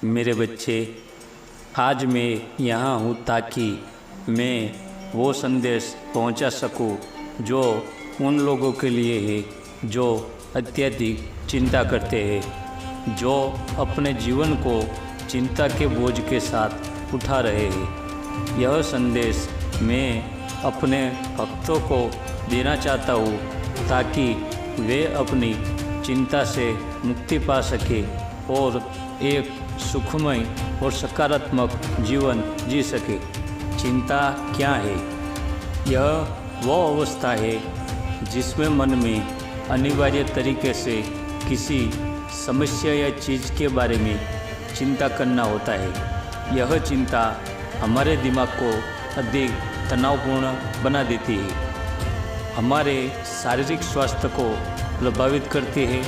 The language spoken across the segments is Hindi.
मेरे बच्चे, आज मैं यहाँ हूँ ताकि मैं वो संदेश पहुँचा सकूँ जो उन लोगों के लिए है जो अत्यधिक चिंता करते हैं, जो अपने जीवन को चिंता के बोझ के साथ उठा रहे हैं। यह संदेश मैं अपने भक्तों को देना चाहता हूँ ताकि वे अपनी चिंता से मुक्ति पा सके और एक सुखमय और सकारात्मक जीवन जी सके। चिंता क्या है? यह वो अवस्था है जिसमें मन में अनिवार्य तरीके से किसी समस्या या चीज़ के बारे में चिंता करना होता है। यह चिंता हमारे दिमाग को अधिक तनावपूर्ण बना देती है, हमारे शारीरिक स्वास्थ्य को प्रभावित करती है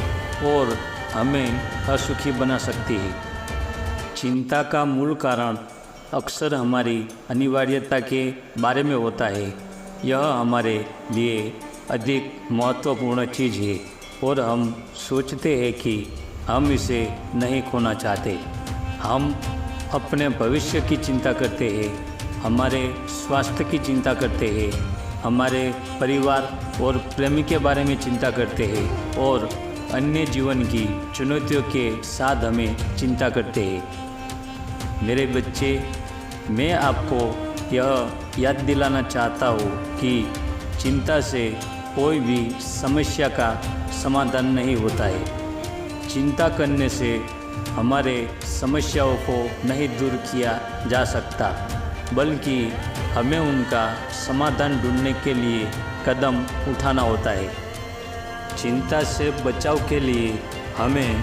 और हमें असुखी बना सकती है। चिंता का मूल कारण अक्सर हमारी अनिवार्यता के बारे में होता है। यह हमारे लिए अधिक महत्वपूर्ण चीज़ है और हम सोचते हैं कि हम इसे नहीं खोना चाहते। हम अपने भविष्य की चिंता करते हैं, हमारे स्वास्थ्य की चिंता करते हैं, हमारे परिवार और प्रेमी के बारे में चिंता करते हैं और अन्य जीवन की चुनौतियों के साथ हमें चिंता करते हैं। मेरे बच्चे, मैं आपको यह याद दिलाना चाहता हूँ कि चिंता से कोई भी समस्या का समाधान नहीं होता है। चिंता करने से हमारे समस्याओं को नहीं दूर किया जा सकता, बल्कि हमें उनका समाधान ढूंढने के लिए कदम उठाना होता है। चिंता से बचाव के लिए हमें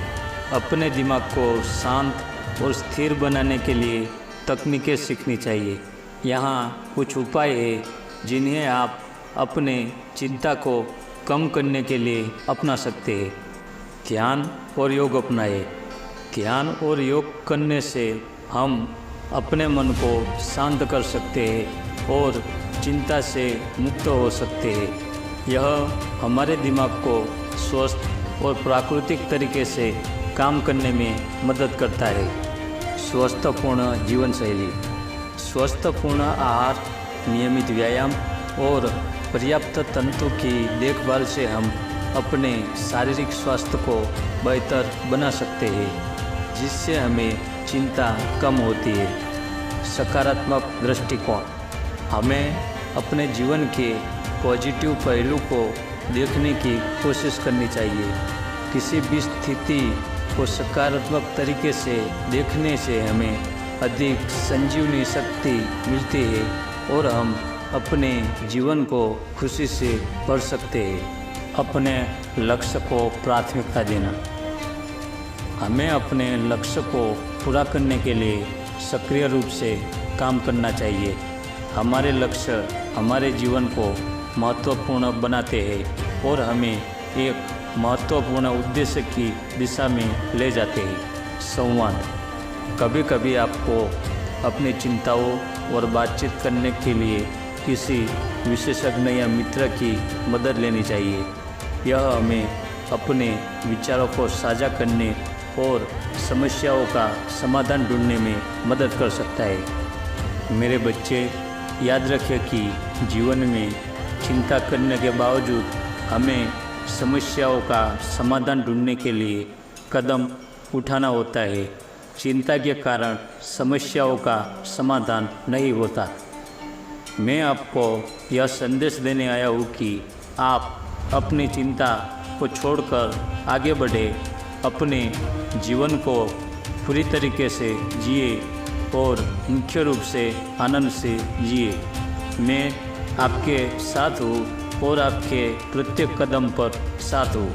अपने दिमाग को शांत और स्थिर बनाने के लिए तकनीकें सीखनी चाहिए। यहाँ कुछ उपाय हैं जिन्हें आप अपने चिंता को कम करने के लिए अपना सकते हैं। ध्यान और योग अपनाएं। ध्यान और योग करने से हम अपने मन को शांत कर सकते हैं और चिंता से मुक्त हो सकते हैं। यह हमारे दिमाग को स्वस्थ और प्राकृतिक तरीके से काम करने में मदद करता है। स्वस्थपूर्ण जीवन शैली। स्वस्थपूर्ण आहार, नियमित व्यायाम और पर्याप्त तंतु की देखभाल से हम अपने शारीरिक स्वास्थ्य को बेहतर बना सकते हैं, जिससे हमें चिंता कम होती है। सकारात्मक दृष्टिकोण। हमें अपने जीवन के पॉजिटिव पहलू को देखने की कोशिश करनी चाहिए। किसी भी स्थिति को सकारात्मक तरीके से देखने से हमें अधिक संजीवनी शक्ति मिलती है और हम अपने जीवन को खुशी से भर सकते हैं। अपने लक्ष्य को प्राथमिकता देना। हमें अपने लक्ष्य को पूरा करने के लिए सक्रिय रूप से काम करना चाहिए। हमारे लक्ष्य हमारे जीवन को महत्वपूर्ण बनाते हैं और हमें एक महत्वपूर्ण उद्देश्य की दिशा में ले जाते हैं। संवाद। कभी कभी आपको अपनी चिंताओं और बातचीत करने के लिए किसी विशेषज्ञ या मित्र की मदद लेनी चाहिए। यह हमें अपने विचारों को साझा करने और समस्याओं का समाधान ढूंढने में मदद कर सकता है। मेरे बच्चे, याद रखें कि जीवन में चिंता करने के बावजूद हमें समस्याओं का समाधान ढूंढने के लिए कदम उठाना होता है। चिंता के कारण समस्याओं का समाधान नहीं होता। मैं आपको यह संदेश देने आया हूँ कि आप अपनी चिंता को छोड़कर आगे बढ़े, अपने जीवन को पूरी तरीके से जिए और मुख्य रूप से आनंद से जिए। मैं आपके साथ हूँ और आपके प्रत्येक कदम पर साथ हूँ।